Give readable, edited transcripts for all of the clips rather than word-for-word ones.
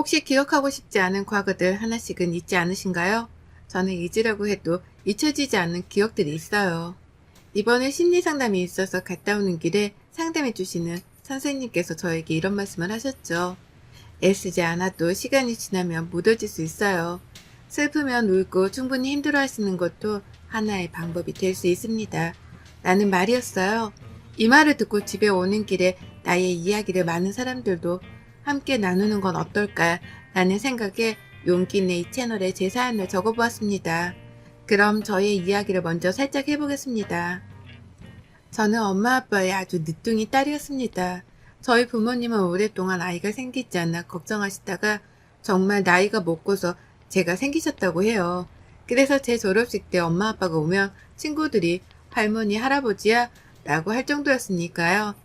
혹시 기억하고 싶지 않은 과거들 하나씩은 있지 않으신가요? 저는 잊으려고 해도 잊혀지지 않는 기억들이 있어요. 이번에 심리상담이 있어서 갔다 오는 길에 상담해 주시는 선생님께서 저에게 이런 말씀을 하셨죠. 애쓰지 않아도 시간이 지나면 묻어질 수 있어요. 슬프면 울고 충분히 힘들어 하시는 것도 하나의 방법이 될 수 있습니다. 라는 말이었어요. 이 말을 듣고 집에 오는 길에 나의 이야기를 많은 사람들도 함께 나누는 건 어떨까 라는 생각에 용기 내 이 채널에 제 사연을 적어보았습니다. 그럼 저의 이야기를 먼저 살짝 해보겠습니다. 저는 엄마 아빠의 아주 늦둥이 딸이었습니다. 저희 부모님은 오랫동안 아이가 생기지 않아 걱정하시다가 정말 나이가 먹고서 제가 생기셨다고 해요. 그래서 제 졸업식 때 엄마 아빠가 오면 친구들이 할머니 할아버지야 라고 할 정도였으니까요.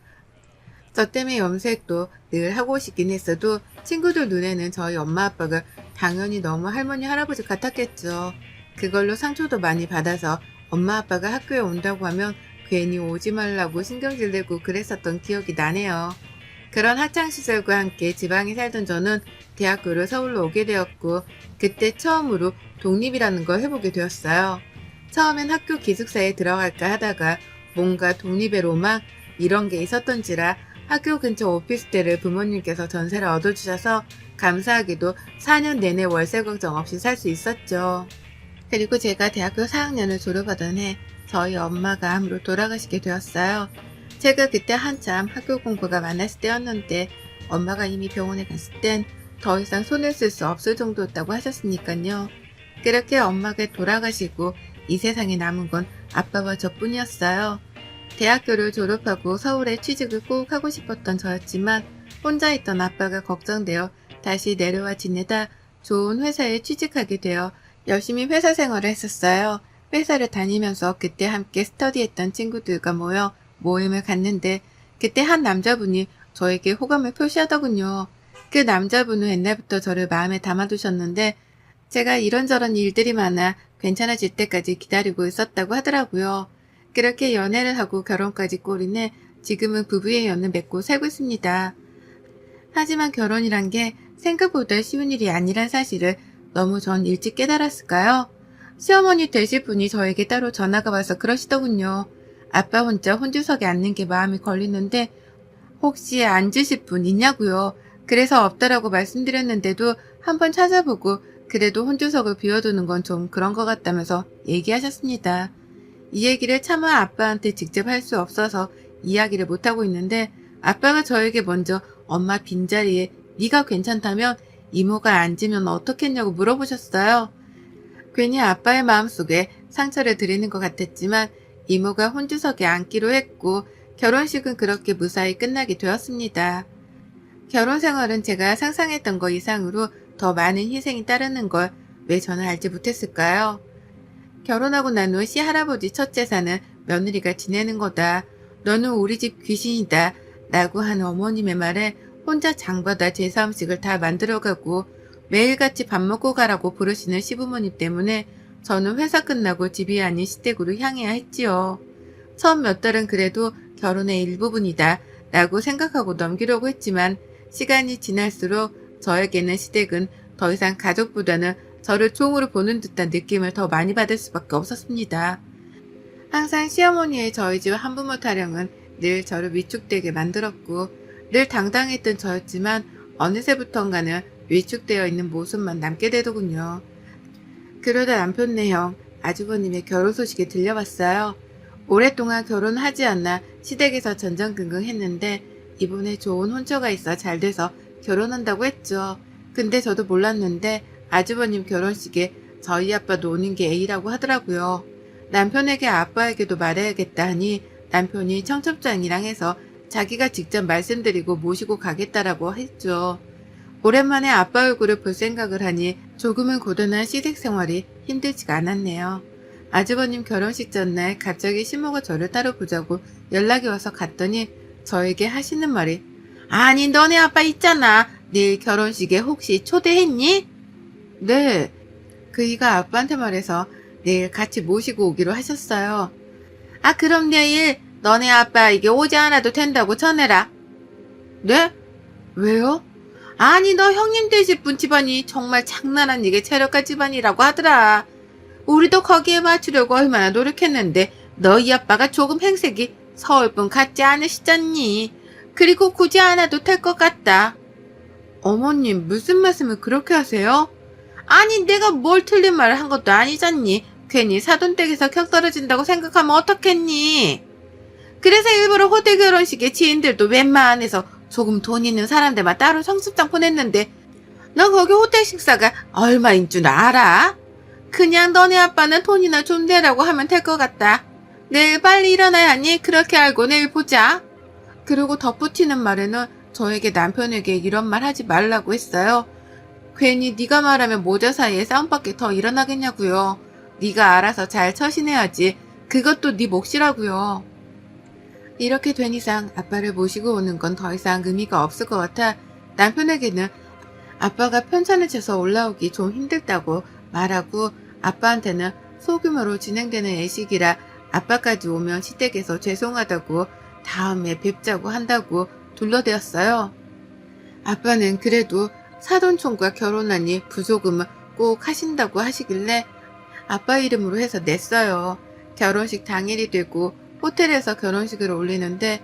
저 때문에 염색도 늘 하고 싶긴 했어도 친구들 눈에는 저희 엄마 아빠가 당연히 너무 할머니 할아버지 같았겠죠. 그걸로 상처도 많이 받아서 엄마 아빠가 학교에 온다고 하면 괜히 오지 말라고 신경질 내고 그랬었던 기억이 나네요. 그런 학창시절과 함께 지방에 살던 저는 대학교를 서울로 오게 되었고 그때 처음으로 독립이라는 걸 해보게 되었어요. 처음엔 학교 기숙사에 들어갈까 하다가 뭔가 독립의 로망 이런 게 있었던지라 학교 근처 오피스텔을 부모님께서 전세를 얻어주셔서 감사하게도 4년 내내 월세 걱정 없이 살 수 있었죠. 그리고 제가 대학교 4학년을 졸업하던 해 저희 엄마가 암으로 돌아가시게 되었어요. 제가 그때 한참 학교 공부가 많았을 때였는데 엄마가 이미 병원에 갔을 땐 더 이상 손을 쓸 수 없을 정도였다고 하셨으니까요. 그렇게 엄마가 돌아가시고 이 세상에 남은 건 아빠와 저뿐이었어요. 대학교를 졸업하고 서울에 취직을 꼭 하고 싶었던 저였지만 혼자 있던 아빠가 걱정되어 다시 내려와 지내다 좋은 회사에 취직하게 되어 열심히 회사 생활을 했었어요. 회사를 다니면서 그때 함께 스터디했던 친구들과 모여 모임을 갔는데 그때 한 남자분이 저에게 호감을 표시하더군요. 그 남자분은 옛날부터 저를 마음에 담아두셨는데 제가 이런저런 일들이 많아 괜찮아질 때까지 기다리고 있었다고 하더라고요. 그렇게 연애를 하고 결혼까지 꼬리내 지금은 부부의 연을 맺고 살고 있습니다. 하지만 결혼이란 게 생각보다 쉬운 일이 아니란 사실을 너무 전 일찍 깨달았을까요? 시어머니 되실 분이 저에게 따로 전화가 와서 그러시더군요. 아빠 혼자 혼주석에 앉는 게 마음이 걸리는데 혹시 앉으실 분 있냐고요. 그래서 없다라고 말씀드렸는데도 한번 찾아보고 그래도 혼주석을 비워두는 건 좀 그런 것 같다면서 얘기하셨습니다. 이 얘기를 차마 아빠한테 직접 할 수 없어서 이야기를 못하고 있는데 아빠가 저에게 먼저 엄마 빈자리에 네가 괜찮다면 이모가 앉으면 어떻겠냐고 물어보셨어요. 괜히 아빠의 마음속에 상처를 드리는 것 같았지만 이모가 혼주석에 앉기로 했고 결혼식은 그렇게 무사히 끝나게 되었습니다. 결혼 생활은 제가 상상했던 것 이상으로 더 많은 희생이 따르는 걸 왜 저는 알지 못했을까요? 결혼하고 난 후 시할아버지 첫 제사는 며느리가 지내는 거다. 너는 우리 집 귀신이다. 라고 하는 어머님의 말에 혼자 장보다 제사 음식을 다 만들어가고 매일같이 밥 먹고 가라고 부르시는 시부모님 때문에 저는 회사 끝나고 집이 아닌 시댁으로 향해야 했지요. 처음 몇 달은 그래도 결혼의 일부분이다 라고 생각하고 넘기려고 했지만 시간이 지날수록 저에게는 시댁은 더 이상 가족보다는 저를 종으로 보는 듯한 느낌을 더 많이 받을 수밖에 없었습니다. 항상 시어머니의 저희 집 한부모 타령은 늘 저를 위축되게 만들었고 늘 당당했던 저였지만 어느새부턴가는 위축되어 있는 모습만 남게 되더군요. 그러다 남편네 형, 아주버님의 결혼 소식이 들려왔어요. 오랫동안 결혼하지 않아 시댁에서 전전긍긍했는데 이번에 좋은 혼처가 있어 잘 돼서 결혼한다고 했죠. 근데 저도 몰랐는데 아주버님 결혼식에 저희 아빠도 오는 게 A라고 하더라고요. 남편에게 아빠에게도 말해야겠다 하니 남편이 청첩장이랑 해서 자기가 직접 말씀드리고 모시고 가겠다라고 했죠. 오랜만에 아빠 얼굴을 볼 생각을 하니 조금은 고단한 시댁 생활이 힘들지가 않았네요. 아주버님 결혼식 전날 갑자기 시모가 저를 따로 보자고 연락이 와서 갔더니 저에게 하시는 말이 아니 너네 아빠 있잖아. 내일 결혼식에 혹시 초대했니? 네. 그이가 아빠한테 말해서 내일 같이 모시고 오기로 하셨어요. 아 그럼 내일 너네 아빠 이게 오지 않아도 된다고 전해라. 네? 왜요? 아니 너 형님 되실 분 집안이 정말 장난 아니게 체력가 집안이라고 하더라. 우리도 거기에 맞추려고 얼마나 노력했는데 너희 아빠가 조금 행색이 서울분 같지 않으시잖니. 그리고 굳이 안 와도 될 것 같다. 어머님 무슨 말씀을 그렇게 하세요? 아니 내가 뭘 틀린 말을 한 것도 아니잖니. 괜히 사돈댁에서 격 떨어진다고 생각하면 어떡했니? 그래서 일부러 호텔 결혼식에 지인들도 웬만해서 조금 돈 있는 사람들만 따로 성수장 보냈는데 너 거기 호텔 식사가 얼마인 줄 알아? 그냥 너네 아빠는 돈이나 좀 내라고 하면 될 것 같다. 내일 빨리 일어나야 하니 그렇게 알고 내일 보자. 그리고 덧붙이는 말에는 저에게 남편에게 이런 말 하지 말라고 했어요. 괜히 네가 말하면 모자 사이에 싸움밖에 더 일어나겠냐고요. 네가 알아서 잘 처신해야지. 그것도 네 몫이라고요. 이렇게 된 이상 아빠를 모시고 오는 건 더 이상 의미가 없을 것 같아 남편에게는 아빠가 편찮을 쳐서 올라오기 좀 힘들다고 말하고 아빠한테는 소규모로 진행되는 예식이라 아빠까지 오면 시댁에서 죄송하다고 다음에 뵙자고 한다고 둘러대었어요. 아빠는 그래도 사돈총과 결혼하니 부조금을 꼭 하신다고 하시길래 아빠 이름으로 해서 냈어요. 결혼식 당일이 되고 호텔에서 결혼식을 올리는데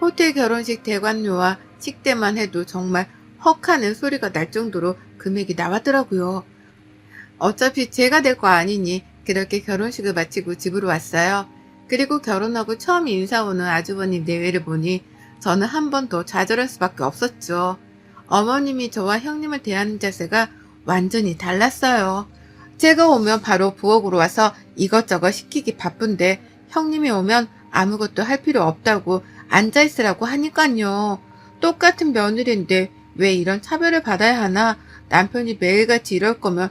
호텔 결혼식 대관료와 식대만 해도 정말 헉하는 소리가 날 정도로 금액이 나왔더라고요. 어차피 제가 될 거 아니니 그렇게 결혼식을 마치고 집으로 왔어요. 그리고 결혼하고 처음 인사 오는 아주버님 내외를 보니 저는 한 번 더 좌절할 수밖에 없었죠. 어머님이 저와 형님을 대하는 자세가 완전히 달랐어요. 제가 오면 바로 부엌으로 와서 이것저것 시키기 바쁜데 형님이 오면 아무것도 할 필요 없다고 앉아있으라고 하니깐요. 똑같은 며느리인데 왜 이런 차별을 받아야 하나. 남편이 매일같이 이럴 거면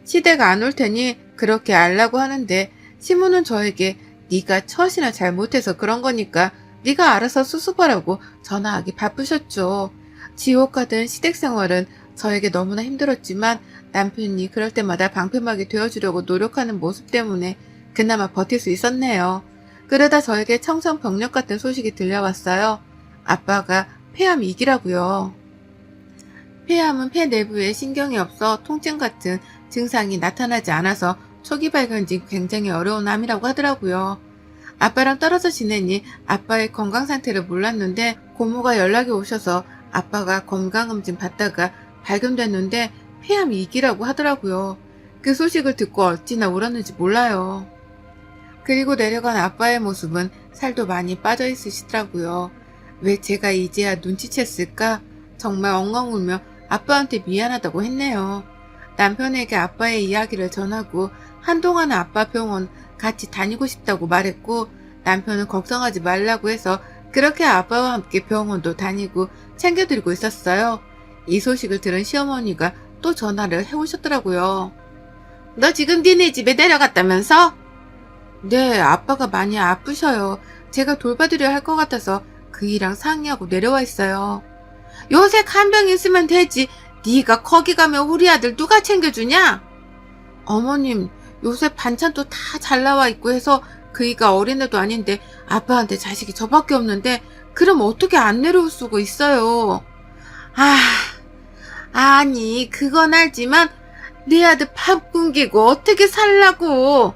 시댁 안 올 테니 그렇게 알라고 하는데 시모는 저에게 네가 처신을 잘못해서 그런 거니까 네가 알아서 수습하라고 전화하기 바쁘셨죠. 지옥 같은 시댁 생활은 저에게 너무나 힘들었지만 남편이 그럴 때마다 방패막이 되어주려고 노력하는 모습 때문에 그나마 버틸 수 있었네요. 그러다 저에게 청천벽력 같은 소식이 들려왔어요. 아빠가 폐암 2기라고요. 폐암은 폐 내부에 신경이 없어 통증 같은 증상이 나타나지 않아서 초기 발견이 굉장히 어려운 암이라고 하더라고요. 아빠랑 떨어져 지내니 아빠의 건강 상태를 몰랐는데 고모가 연락이 오셔서 아빠가 건강검진 받다가 발견됐는데 폐암 2기라고 하더라고요. 그 소식을 듣고 어찌나 울었는지 몰라요. 그리고 내려간 아빠의 모습은 살도 많이 빠져 있으시더라고요. 왜 제가 이제야 눈치챘을까? 정말 엉엉 울며 아빠한테 미안하다고 했네요. 남편에게 아빠의 이야기를 전하고 한동안은 아빠 병원 같이 다니고 싶다고 말했고 남편은 걱정하지 말라고 해서 그렇게 아빠와 함께 병원도 다니고 챙겨드리고 있었어요. 이 소식을 들은 시어머니가 또 전화를 해오셨더라고요. 너 지금 니네 집에 내려갔다면서? 네, 아빠가 많이 아프셔요. 제가 돌봐드려야 할 것 같아서 그이랑 상의하고 내려와 있어요. 요새 간병 있으면 되지. 네가 거기 가면 우리 아들 누가 챙겨주냐? 어머님, 요새 반찬도 다 잘 나와 있고 해서 그이가 어린애도 아닌데 아빠한테 자식이 저밖에 없는데 그럼 어떻게 안 내려올 수가 있어요. 아니 그건 알지만 네 아들 밥 굶기고 어떻게 살라고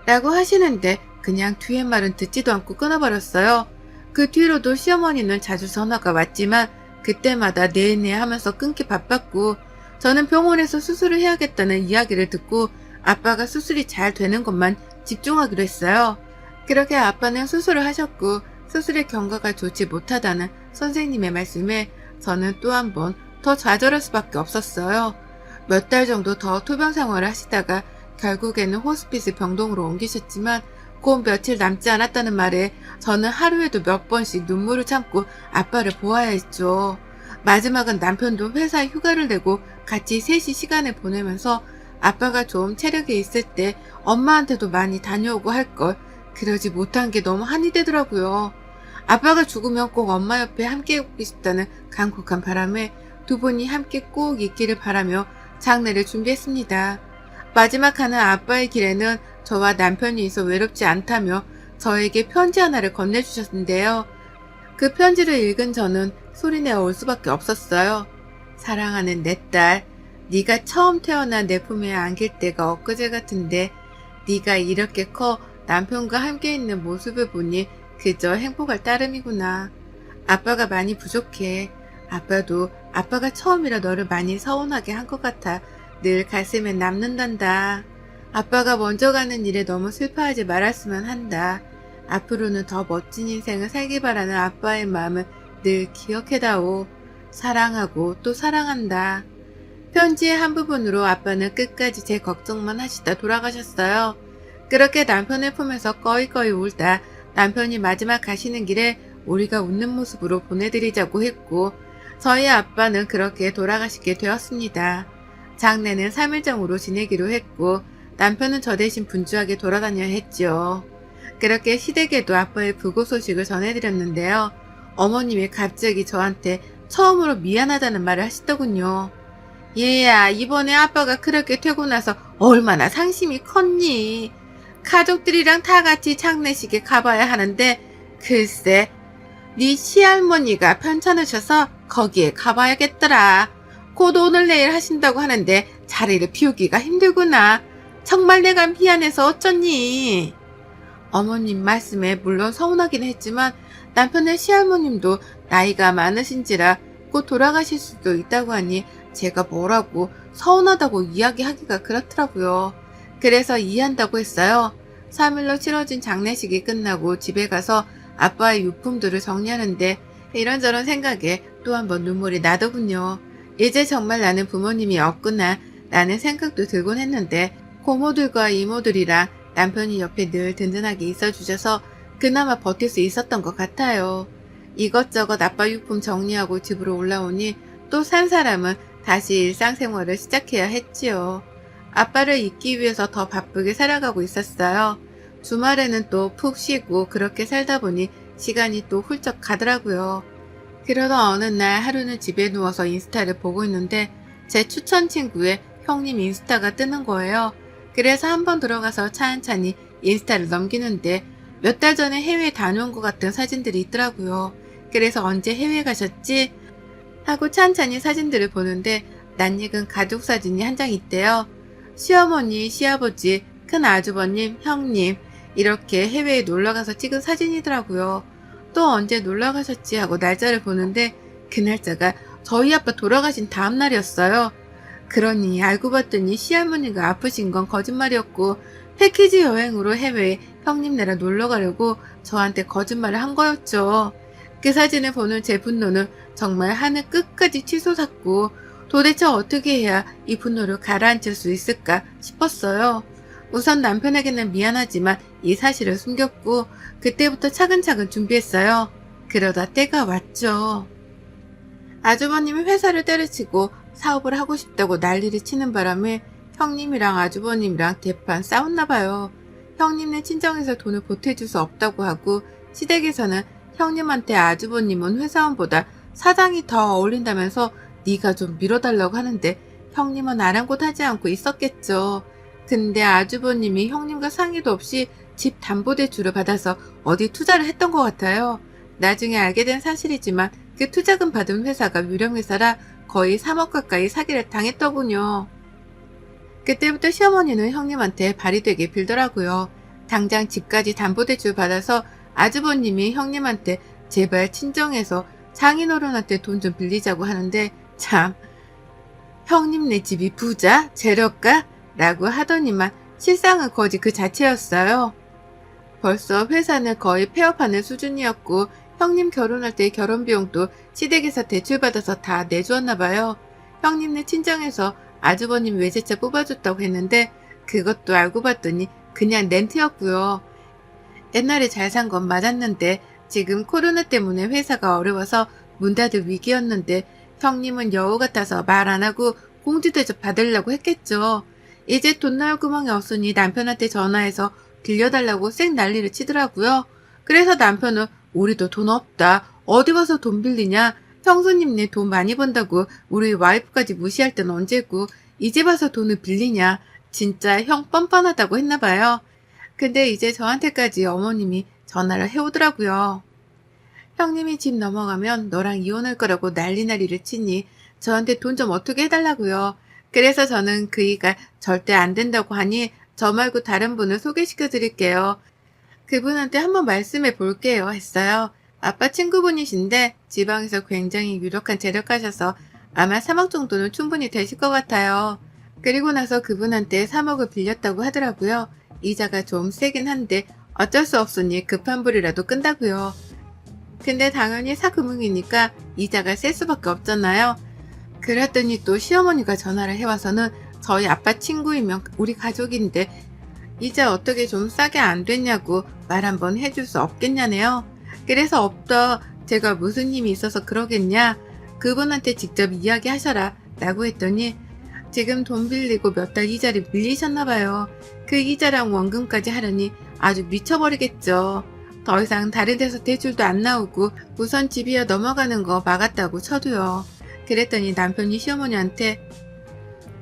라고 하시는데 그냥 뒤에 말은 듣지도 않고 끊어버렸어요. 그 뒤로도 시어머니는 자주 전화가 왔지만 그때마다 네네 하면서 끊기 바빴고 저는 병원에서 수술을 해야겠다는 이야기를 듣고 아빠가 수술이 잘 되는 것만 집중하기로 했어요. 그렇게 아빠는 수술을 하셨고 수술의 경과가 좋지 못하다는 선생님의 말씀에 저는 또 한 번 더 좌절할 수밖에 없었어요. 몇 달 정도 더 투병 생활을 하시다가 결국에는 호스피스 병동으로 옮기셨지만 곧 며칠 남지 않았다는 말에 저는 하루에도 몇 번씩 눈물을 참고 아빠를 보아야 했죠. 마지막은 남편도 회사에 휴가를 내고 같이 셋이 시간을 보내면서 아빠가 좀 체력이 있을 때 엄마한테도 많이 다녀오고 할 걸 그러지 못한 게 너무 한이 되더라고요. 아빠가 죽으면 꼭 엄마 옆에 함께 있고 싶다는 간곡한 바람에 두 분이 함께 꼭 있기를 바라며 장례를 준비했습니다. 마지막 하는 아빠의 길에는 저와 남편이 있어 외롭지 않다며 저에게 편지 하나를 건네주셨는데요. 그 편지를 읽은 저는 소리내어 올 수밖에 없었어요. 사랑하는 내 딸, 네가 처음 태어나 내 품에 안길 때가 엊그제 같은데 네가 이렇게 커 남편과 함께 있는 모습을 보니 그저 행복할 따름이구나. 아빠가 많이 부족해. 아빠도 아빠가 처음이라 너를 많이 서운하게 한 것 같아 늘 가슴에 남는단다. 아빠가 먼저 가는 일에 너무 슬퍼하지 말았으면 한다. 앞으로는 더 멋진 인생을 살기 바라는 아빠의 마음을 늘 기억해다오. 사랑하고 또 사랑한다. 편지의 한 부분으로 아빠는 끝까지 제 걱정만 하시다 돌아가셨어요. 그렇게 남편의 품에서 꺼이꺼이 울다 남편이 마지막 가시는 길에 우리가 웃는 모습으로 보내드리자고 했고 저희 아빠는 그렇게 돌아가시게 되었습니다. 장례는 3일정으로 지내기로 했고 남편은 저 대신 분주하게 돌아다녀야 했죠. 그렇게 시댁에도 아빠의 부고 소식을 전해드렸는데요. 어머님이 갑자기 저한테 처음으로 미안하다는 말을 하시더군요. 얘야, 이번에 아빠가 그렇게 되고 나서 얼마나 상심이 컸니? 가족들이랑 다 같이 장례식에 가봐야 하는데 글쎄 네 시할머니가 편찮으셔서 거기에 가봐야겠더라. 곧 오늘 내일 하신다고 하는데 자리를 비우기가 힘들구나. 정말 내가 미안해서 어쩌니? 어머님 말씀에 물론 서운하긴 했지만 남편의 시할머님도 나이가 많으신지라 곧 돌아가실 수도 있다고 하니 제가 뭐라고 서운하다고 이야기하기가 그렇더라고요. 그래서 이해한다고 했어요. 3일로 치러진 장례식이 끝나고 집에 가서 아빠의 유품들을 정리하는데 이런저런 생각에 또 한 번 눈물이 나더군요. 이제 정말 나는 부모님이 없구나 라는 생각도 들곤 했는데 고모들과 이모들이랑 남편이 옆에 늘 든든하게 있어주셔서 그나마 버틸 수 있었던 것 같아요. 이것저것 아빠 유품 정리하고 집으로 올라오니 또 산 사람은 다시 일상생활을 시작해야 했지요. 아빠를 잊기 위해서 더 바쁘게 살아가고 있었어요. 주말에는 또 푹 쉬고 그렇게 살다 보니 시간이 또 훌쩍 가더라고요. 그러던 어느 날 하루는 집에 누워서 인스타를 보고 있는데 제 추천 친구의 형님 인스타가 뜨는 거예요. 그래서 한번 들어가서 차근차근히 인스타를 넘기는데 몇 달 전에 해외에 다녀온 것 같은 사진들이 있더라고요. 그래서 언제 해외 가셨지? 하고 찬찬히 사진들을 보는데 낯익은 가족 사진이 한 장 있대요. 시어머니, 시아버지, 큰 아주버님, 형님 이렇게 해외에 놀러가서 찍은 사진이더라고요. 또 언제 놀러가셨지 하고 날짜를 보는데 그 날짜가 저희 아빠 돌아가신 다음 날이었어요. 그러니 알고 봤더니 시할머니가 아프신 건 거짓말이었고 패키지 여행으로 해외에 형님네랑 놀러가려고 저한테 거짓말을 한 거였죠. 그 사진을 보는 제 분노는 정말 하늘 끝까지 치솟았고 도대체 어떻게 해야 이 분노를 가라앉힐 수 있을까 싶었어요. 우선 남편에게는 미안하지만 이 사실을 숨겼고 그때부터 차근차근 준비했어요. 그러다 때가 왔죠. 아주버님이 회사를 때려치고 사업을 하고 싶다고 난리를 치는 바람에 형님이랑 아주버님이랑 대판 싸웠나 봐요. 형님네 친정에서 돈을 보태줄 수 없다고 하고 시댁에서는 형님한테 아주버님은 회사원보다 사장이 더 어울린다면서 네가 좀 밀어달라고 하는데 형님은 아랑곳하지 않고 있었겠죠. 근데 아주버님이 형님과 상의도 없이 집 담보대출을 받아서 어디 투자를 했던 것 같아요. 나중에 알게 된 사실이지만 그 투자금 받은 회사가 유령회사라 거의 3억 가까이 사기를 당했더군요. 그때부터 시어머니는 형님한테 발이 되게 빌더라고요. 당장 집까지 담보대출 받아서 아주버님이 형님한테 제발 친정에서 장인어른한테 돈 좀 빌리자고 하는데 참 형님네 집이 부자? 재력가? 라고 하더니만 실상은 거지 그 자체였어요. 벌써 회사는 거의 폐업하는 수준이었고 형님 결혼할 때 결혼비용도 시댁에서 대출받아서 다 내주었나 봐요. 형님네 친정에서 아주버님 외제차 뽑아줬다고 했는데 그것도 알고 봤더니 그냥 렌트였고요. 옛날에 잘 산 건 맞았는데 지금 코로나 때문에 회사가 어려워서 문 닫을 위기였는데 형님은 여우 같아서 말 안 하고 공주대접 받으려고 했겠죠. 이제 돈 나올 구멍이 없으니 남편한테 전화해서 빌려달라고 쌩 난리를 치더라고요. 그래서 남편은 우리도 돈 없다. 어디 가서 돈 빌리냐. 형수님네 돈 많이 번다고 우리 와이프까지 무시할 땐 언제고 이제 와서 돈을 빌리냐. 진짜 형 뻔뻔하다고 했나봐요. 근데 이제 저한테까지 어머님이 전화를 해오더라고요. 형님이 집 넘어가면 너랑 이혼할 거라고 난리를 치니 저한테 돈 좀 어떻게 해달라고요. 그래서 저는 그이가 절대 안 된다고 하니 저 말고 다른 분을 소개시켜 드릴게요. 그분한테 한번 말씀해 볼게요 했어요. 아빠 친구분이신데 지방에서 굉장히 유력한 재력가셔서 아마 3억 정도는 충분히 되실 것 같아요. 그리고 나서 그분한테 3억을 빌렸다고 하더라고요. 이자가 좀 세긴 한데 어쩔 수 없으니 급한 불이라도 끈다고요. 근데 당연히 사금융이니까 이자가 셀 수밖에 없잖아요. 그랬더니 또 시어머니가 전화를 해와서는 저희 아빠 친구이면 우리 가족인데 이자 어떻게 좀 싸게 안 됐냐고 말 한번 해줄 수 없겠냐네요. 그래서 없다. 제가 무슨 힘이 있어서 그러겠냐. 그분한테 직접 이야기하셔라 라고 했더니 지금 돈 빌리고 몇 달 이자를 밀리셨나봐요. 그 이자랑 원금까지 하려니 아주 미쳐버리겠죠. 더 이상 다른 데서 대출도 안 나오고 우선 집이야 넘어가는 거 막았다고 쳐도요. 그랬더니 남편이 시어머니한테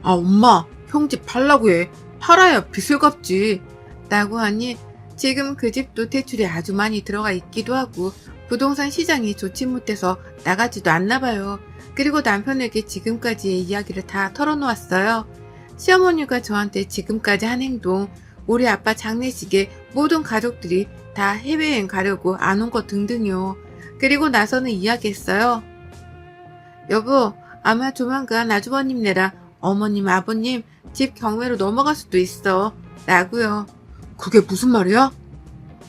아 엄마 형 집 팔라고 해. 팔아야 빚을 갚지 라고 하니 지금 그 집도 대출이 아주 많이 들어가 있기도 하고 부동산 시장이 좋지 못해서 나가지도 않나 봐요. 그리고 남편에게 지금까지의 이야기를 다 털어놓았어요. 시어머니가 저한테 지금까지 한 행동, 우리 아빠 장례식에 모든 가족들이 다 해외여행 가려고 안 온 것 등등요. 그리고 나서는 이야기했어요. 여보, 아마 조만간 아주버님네랑 어머님, 아버님 집 경매로 넘어갈 수도 있어. 라고요. 그게 무슨 말이야?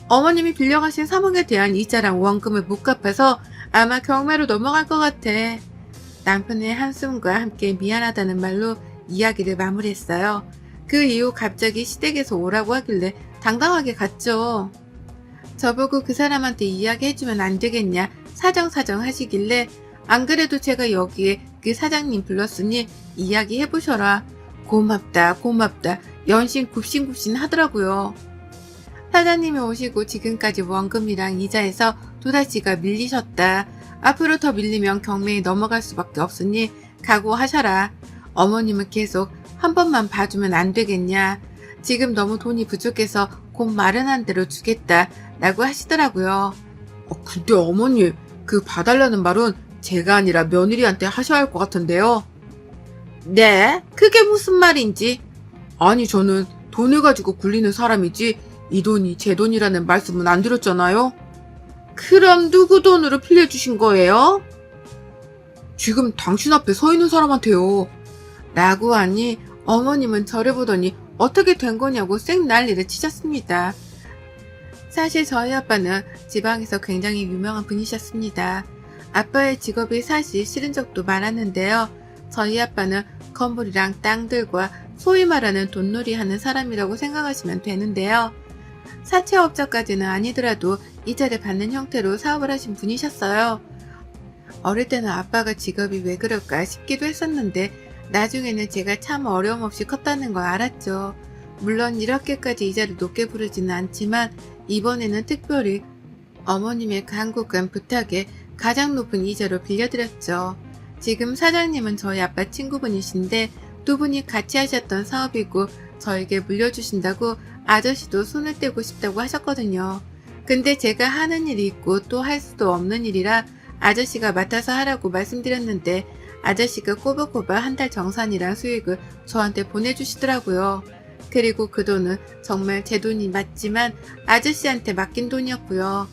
어머님이 빌려가신 3억에 대한 이자랑 원금을 못 갚아서 아마 경매로 넘어갈 것 같아. 남편의 한숨과 함께 미안하다는 말로 이야기를 마무리했어요. 그 이후 갑자기 시댁에서 오라고 하길래 당당하게 갔죠. 저보고 그 사람한테 이야기해주면 안 되겠냐 사정 하시길래 안 그래도 제가 여기에 그 사장님 불렀으니 이야기해보셔라. 고맙다 연신 굽신굽신 하더라고요. 사장님이 오시고 지금까지 원금이랑 이자에서 도다시가 밀리셨다. 앞으로 더 밀리면 경매에 넘어갈 수밖에 없으니 각오하셔라. 어머님은 계속 한 번만 봐주면 안 되겠냐. 지금 너무 돈이 부족해서 곧 마련한 대로 주겠다 라고 하시더라고요. 근데 어머님 그 봐달라는 말은 제가 아니라 며느리한테 하셔야 할 것 같은데요. 네? 그게 무슨 말인지. 아니 저는 돈을 가지고 굴리는 사람이지 이 돈이 제 돈이라는 말씀은 안 드렸잖아요. 그럼 누구 돈으로 빌려주신 거예요? 지금 당신 앞에 서 있는 사람한테요. 라고 하니 어머님은 저를 보더니 어떻게 된 거냐고 쌩 난리를 치셨습니다. 사실 저희 아빠는 지방에서 굉장히 유명한 분이셨습니다. 아빠의 직업이 사실 싫은 적도 많았는데요. 저희 아빠는 건물이랑 땅들과 소위 말하는 돈놀이 하는 사람이라고 생각하시면 되는데요. 사채업자까지는 아니더라도 이자를 받는 형태로 사업을 하신 분이셨어요. 어릴 때는 아빠가 직업이 왜 그럴까 싶기도 했었는데 나중에는 제가 참 어려움 없이 컸다는 걸 알았죠. 물론 이렇게까지 이자를 높게 부르지는 않지만 이번에는 특별히 어머님의 간곡한 부탁에 가장 높은 이자로 빌려드렸죠. 지금 사장님은 저희 아빠 친구분이신데 두 분이 같이 하셨던 사업이고 저에게 물려주신다고 아저씨도 손을 떼고 싶다고 하셨거든요. 근데 제가 하는 일이 있고 또 할 수도 없는 일이라 아저씨가 맡아서 하라고 말씀드렸는데 아저씨가 꼬박꼬박 한 달 정산이랑 수익을 저한테 보내주시더라고요. 그리고 그 돈은 정말 제 돈이 맞지만 아저씨한테 맡긴 돈이었고요.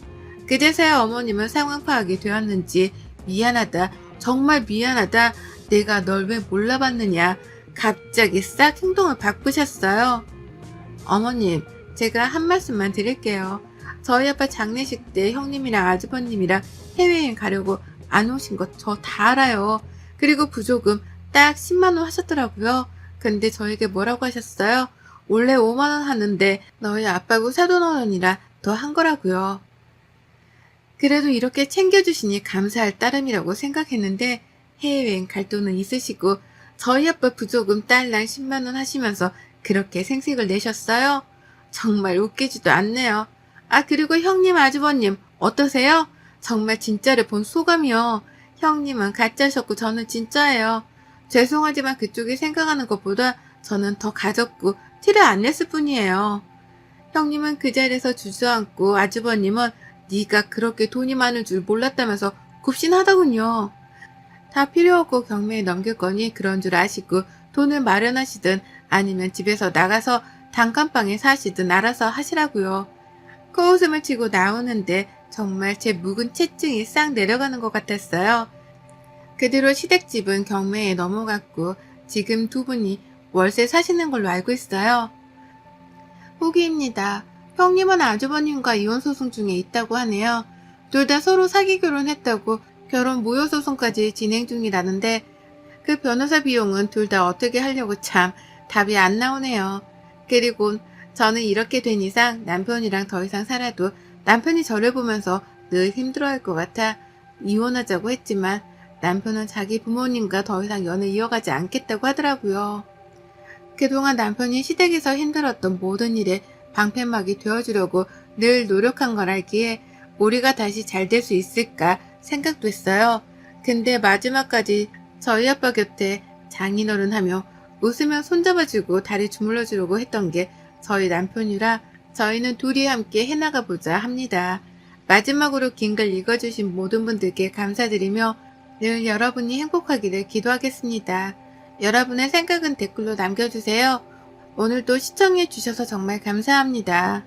그제서야 어머님은 상황 파악이 되었는지 미안하다, 정말 미안하다, 내가 널 왜 몰라봤느냐 갑자기 싹 행동을 바꾸셨어요. 어머님, 제가 한 말씀만 드릴게요. 저희 아빠 장례식 때 형님이랑 아주버님이랑 해외여행 가려고 안 오신 거 저 다 알아요. 그리고 부조금 딱 10만 원 하셨더라고요. 근데 저에게 뭐라고 하셨어요? 원래 5만 원 하는데 너희 아빠고 사돈어른이라 더 한 거라고요. 그래도 이렇게 챙겨주시니 감사할 따름이라고 생각했는데 해외여행 갈 돈은 있으시고 저희 아빠 부조금 딸랑 10만 원 하시면서 그렇게 생색을 내셨어요? 정말 웃기지도 않네요. 아 그리고 형님 아주버님 어떠세요? 정말 진짜를 본 소감이요. 형님은 가짜셨고 저는 진짜예요. 죄송하지만 그쪽이 생각하는 것보다 저는 더 가졌고 티를 안 냈을 뿐이에요. 형님은 그 자리에서 주저앉고 아주버님은 네가 그렇게 돈이 많을 줄 몰랐다면서 굽신하더군요. 다 필요 없고 경매에 넘길 거니 그런 줄 아시고 돈을 마련하시든 아니면 집에서 나가서 단칸방에 사시든 알아서 하시라고요. 코웃음을 치고 나오는데 정말 제 묵은 체증이 싹 내려가는 것 같았어요. 그 뒤로 시댁집은 경매에 넘어갔고 지금 두 분이 월세 사시는 걸로 알고 있어요. 후기입니다. 형님은 아주버님과 이혼소송 중에 있다고 하네요. 둘 다 서로 사기 결혼했다고 결혼 무효소송까지 진행 중이라는데 그 변호사 비용은 둘 다 어떻게 하려고 참 답이 안 나오네요. 그리고 저는 이렇게 된 이상 남편이랑 더 이상 살아도 남편이 저를 보면서 늘 힘들어할 것 같아 이혼하자고 했지만 남편은 자기 부모님과 더 이상 연을 이어가지 않겠다고 하더라고요. 그동안 남편이 시댁에서 힘들었던 모든 일에 방패막이 되어주려고 늘 노력한 걸 알기에 우리가 다시 잘 될 수 있을까 생각도 했어요. 근데 마지막까지 저희 아빠 곁에 장인어른 하며 웃으며 손잡아주고 다리 주물러주려고 했던 게 저희 남편이라 저희는 둘이 함께 해나가 보자 합니다. 마지막으로 긴 글 읽어주신 모든 분들께 감사드리며 늘 여러분이 행복하기를 기도하겠습니다. 여러분의 생각은 댓글로 남겨주세요. 오늘도 시청해주셔서 정말 감사합니다.